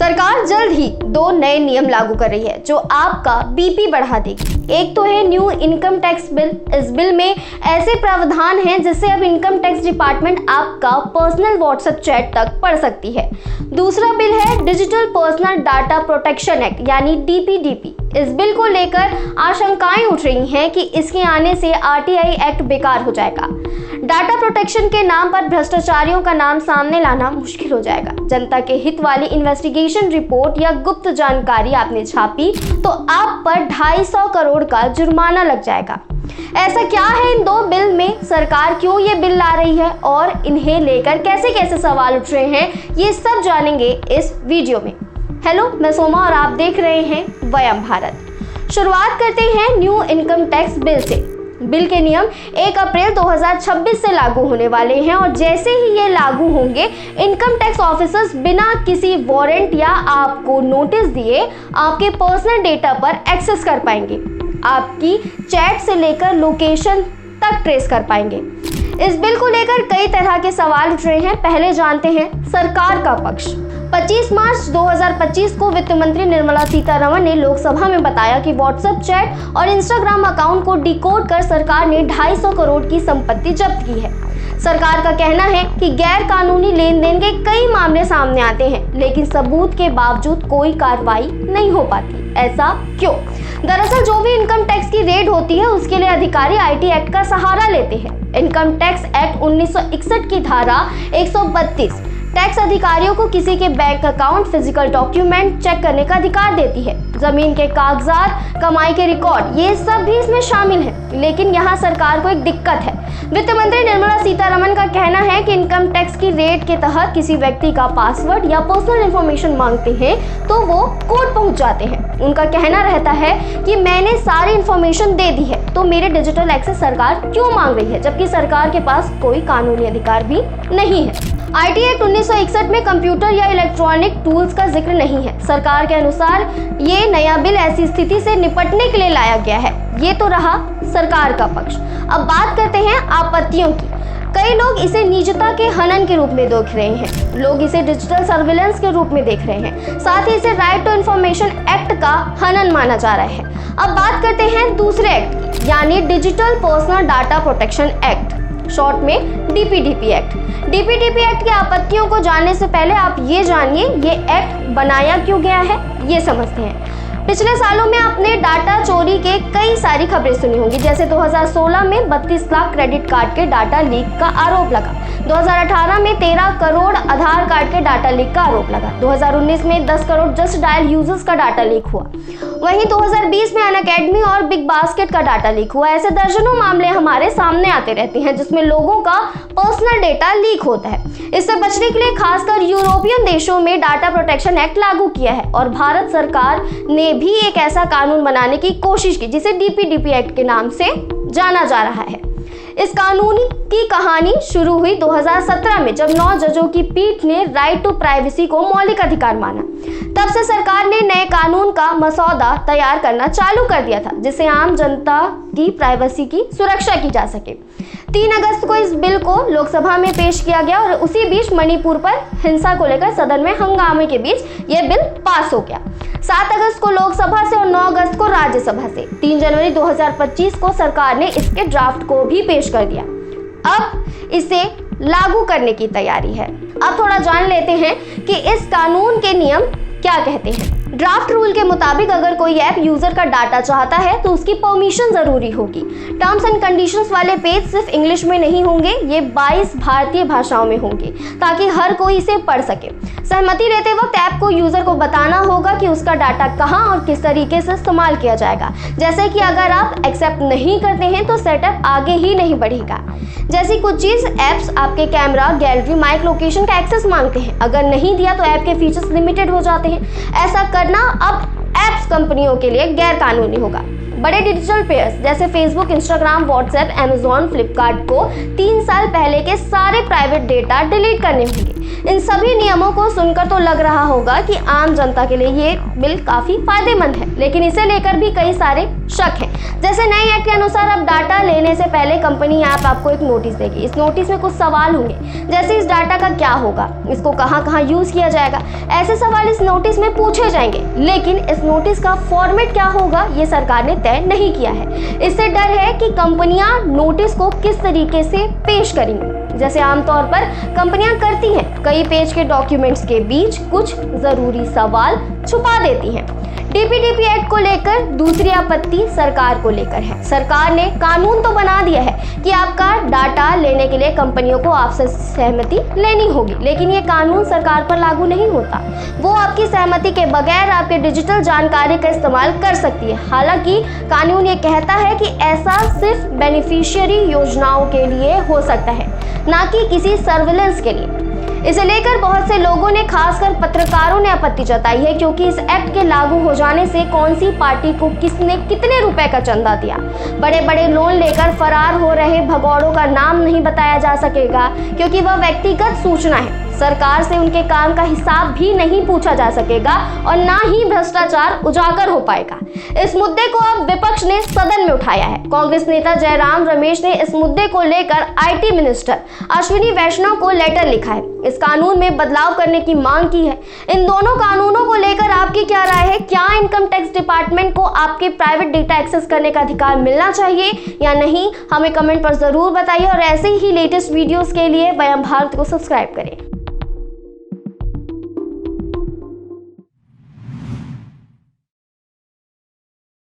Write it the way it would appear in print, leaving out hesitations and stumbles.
सरकार जल्द ही 2 नए नियम लागू कर रही है जो आपका बीपी बढ़ा देगी। एक तो है न्यू इनकम टैक्स बिल। इस बिल में ऐसे प्रावधान हैं जिससे अब इनकम टैक्स डिपार्टमेंट आपका पर्सनल व्हाट्सएप चैट तक पढ़ सकती है। दूसरा बिल है digital personal data protection act यानी डीपीडीपी। इस बिल को लेकर आशंकाएं उठ रही हैं कि इसके आने से आरटीआई एक्ट बेकार हो जाएगा। डाटा प्रोटेक्शन के नाम पर भ्रष्टाचारियों का नाम सामने लाना मुश्किल हो जाएगा। जनता के हित वाली इन्वेस्टिगेशन रिपोर्ट या गुप्त जानकारी आपने छापी तो आप पर 250 करोड़ का जुर्माना लग जाएगा। ऐसा क्या है इन 2 बिल में, सरकार क्यों ये बिल ला रही है और इन्हें लेकर कैसे कैसे सवाल उठ रहे हैं, ये सब जानेंगे इस वीडियो में। हेलो, मैं सोमा और आप देख रहे हैं वयम भारत। शुरुआत करते हैं न्यू इनकम टैक्स बिल से। बिल के नियम 1 अप्रैल 2026 से लागू होने वाले हैं और जैसे ही ये लागू होंगे इनकम टैक्स ऑफिसर्स बिना किसी वारंट या आपको नोटिस दिए आपके पर्सनल डेटा पर एक्सेस कर पाएंगे। आपकी चैट से लेकर लोकेशन तक ट्रेस कर पाएंगे। इस बिल को लेकर कई तरह के सवाल उठ रहे हैं। पहले जानते हैं सरकार का पक्ष। 25 मार्च 2025 को वित्त मंत्री निर्मला सीतारमण ने लोकसभा में बताया कि व्हाट्सएप चैट और इंस्टाग्राम अकाउंट को डिकोड कर सरकार ने 250 करोड़ की संपत्ति जब्त की है। सरकार का कहना है कि गैर कानूनी लेन देन के कई मामले सामने आते हैं लेकिन सबूत के बावजूद कोई कार्रवाई नहीं हो पाती। ऐसा क्यों? दरअसल जो भी इनकम टैक्स की रेड होती है उसके लिए अधिकारी आईटी एक्ट का सहारा लेते हैं। इनकम टैक्स एक्ट 1961 की धारा 132 टैक्स अधिकारियों को किसी के bank account, physical document check करने का अधिकार देती है। जमीन के कागजात, कमाई के रिकॉर्ड, ये सब भी इसमें शामिल है। लेकिन यहाँ सरकार को एक दिक्कत है। वित्त मंत्री निर्मला सीतारमण का कहना है कि इनकम टैक्स की रेड के तहत किसी व्यक्ति का पासवर्ड या पर्सनल इंफॉर्मेशन मांगते हैं तो वो कोर्ट पहुंच जाते हैं। उनका कहना रहता है कि मैंने सारी इंफॉर्मेशन दे दी है तो मेरे डिजिटल एक्सेस सरकार क्यों मांग रही है, जबकि सरकार के पास कोई कानूनी अधिकार भी नहीं है। आईटी एक्ट 1961 में कंप्यूटर या इलेक्ट्रॉनिक टूल्स का जिक्र नहीं है। सरकार के अनुसार ये नया बिल ऐसी स्थिति से निपटने के लिए लाया गया है। ये तो रहा सरकार का पक्ष। अब बात करते हैं आपत्तियों की। कई लोग इसे निजता के हनन के रूप में देख रहे हैं। लोग इसे डिजिटल सर्विलेंस के रूप में देख रहे हैं। साथ ही इसे राइट टू इंफॉर्मेशन एक्ट का हनन माना जा रहा है। अब बात करते हैं दूसरे एक्ट की, यानी digital personal data protection act, short में डीपीडीपी एक्ट। डीपीडीपी एक्ट की आपत्तियों को जानने से पहले आप ये जानिए ये एक्ट बनाया क्यों गया है, ये समझते हैं। पिछले सालों में आपने डाटा चोरी के कई सारी खबरें सुनी होंगी। जैसे 2016 में 32 लाख क्रेडिट कार्ड के डाटा लीक का आरोप लगा। 2018 में 13 करोड़ आधार कार्ड के डाटा लीक का आरोप लगा। 2019 में 10 करोड़ जस्ट डायल यूजर्स का डाटा लीक हुआ। वहीं 2020 में अनअकैडमी और बिग बास्केट का डाटा लीक हुआ। ऐसे दर्जनों मामले हमारे सामने आते रहते हैं जिसमें लोगों का पर्सनल डेटा लीक होता है। इससे बचने के लिए खासकर यूरोपियन देशों में डाटा प्रोटेक्शन एक्ट लागू किया है और भारत सरकार ने भी एक ऐसा कानून बनाने की कोशिश की जिसे डीपीडीपी एक्ट के नाम से जाना जा रहा है। इस कानून की कहानी शुरू हुई 2017 में जब 9 जजों की पीठ ने राइट टू प्राइवेसी को मौलिक अधिकार माना। तब से सरकार ने नए कानून का मसौदा तैयार करना चालू कर दिया था जिससे आम जनता की प्राइवेसी की सुरक्षा की जा सके। 3 अगस्त को इस बिल को लोकसभा में पेश किया गया और उसी बीच मणिपुर पर हिंसा को लेकर सदन में हंगामे के बीच यह बिल पास हो गया। 7 अगस्त को लोकसभा से और 9 अगस्त को राज्यसभा से। 3 जनवरी 2025 को सरकार ने इसके ड्राफ्ट को भी पेश कर दिया। अब इसे लागू करने की तैयारी है। अब थोड़ा जान लेते हैं कि इस कानून के नियम क्या कहते हैं। ड्राफ्ट रूल के मुताबिक अगर कोई ऐप यूजर का डाटा चाहता है तो उसकी परमिशन जरूरी होगी। टर्म्स एंड कंडीशंस वाले पेज सिर्फ इंग्लिश में नहीं होंगे, ये 22 भारतीय भाषाओं में होंगे ताकि हर कोई इसे पढ़ सके। सहमति देते वक्त ऐप को यूजर को बताना होगा कि उसका डाटा कहां और किस तरीके से इस्तेमाल किया जाएगा। जैसे कि अगर आप एक्सेप्ट नहीं करते हैं तो सेटअप आगे ही नहीं बढ़ेगा। जैसी कुछ चीज ऐप्स आपके कैमरा, गैलरी, माइक लोकेशन का एक्सेस मांगते हैं। अगर नहीं दिया तो ऐप के फीचर्स लिमिटेड हो जाते हैं। ऐसा करना अब ऐप्स कंपनियों के लिए गैर कानूनी होगा। बड़े डिजिटल प्लेयर्स जैसे Facebook, Instagram, WhatsApp, Amazon, Flipkart को 3 साल पहले के सारे प्राइवेट डेटा डिलीट करने होंगे। इन सभी नियमों को सुनकर तो लग रहा होगा कि आम जनता के लिए ये बिल काफी फायदेमंद है, लेकिन इसे लेकर भी कई सारे शक हैं। जैसे नए एक्ट के अनुसार अब डाटा लेने से पहले कंपनी ऐप आपको एक नोटिस देगी। इस नोटिस में कुछ सवाल होंगे, जैसे इस डाटा का क्या होगा, इसको कहां कहां यूज किया जाएगा, ऐसे सवाल इस नोटिस में पूछे जाएंगे। लेकिन इस नोटिस का फॉर्मेट क्या होगा ये सरकार ने तय नहीं किया है। इससे डर है कि कंपनियां नोटिस को किस तरीके से पेश करेंगी। जैसे आमतौर पर कंपनियां करती हैं, कई पेज के डॉक्यूमेंट्स के बीच कुछ जरूरी सवाल छुपा देती हैं। डीपीडीपी एक्ट को लेकर दूसरी आपत्ति सरकार को लेकर है। सरकार ने कानून तो बना दिया है कि आपका डाटा लेने के लिए कंपनियों को आपसे सहमति लेनी होगी, लेकिन ये कानून सरकार पर लागू नहीं होता। वो आपकी सहमति के बगैर आपके डिजिटल जानकारी का इस्तेमाल कर सकती है। हालांकि कानून ये कहता है कि ऐसा सिर्फ बेनिफिशियरी योजनाओं के लिए हो सकता है, ना कि किसी सर्विलेंस के लिए। इसे लेकर बहुत से लोगों ने, खासकर पत्रकारों ने आपत्ति जताई है, क्योंकि इस एक्ट के लागू हो जाने से कौन सी पार्टी को किसने कितने रुपए का चंदा दिया, बड़े बड़े लोन लेकर फरार हो रहे भगौड़ों का नाम नहीं बताया जा सकेगा, क्योंकि वह व्यक्तिगत सूचना है। सरकार से उनके काम का हिसाब भी नहीं पूछा जा सकेगा और ना ही भ्रष्टाचार उजागर हो पाएगा। इस मुद्दे को अब विपक्ष ने सदन में उठाया है। कांग्रेस नेता जयराम रमेश ने इस मुद्दे को लेकर आईटी मिनिस्टर अश्विनी वैष्णव को लेटर लिखा है। इस कानून में बदलाव करने की मांग की है। इन दोनों कानूनों को लेकर आपकी क्या राय है? क्या इनकम टैक्स डिपार्टमेंट को आपके प्राइवेट डेटा एक्सेस करने का अधिकार मिलना चाहिए या नहीं? हमें कमेंट पर जरूर बताइए और ऐसे ही लेटेस्ट वीडियोस के लिए वयम भारत को सब्सक्राइब करें।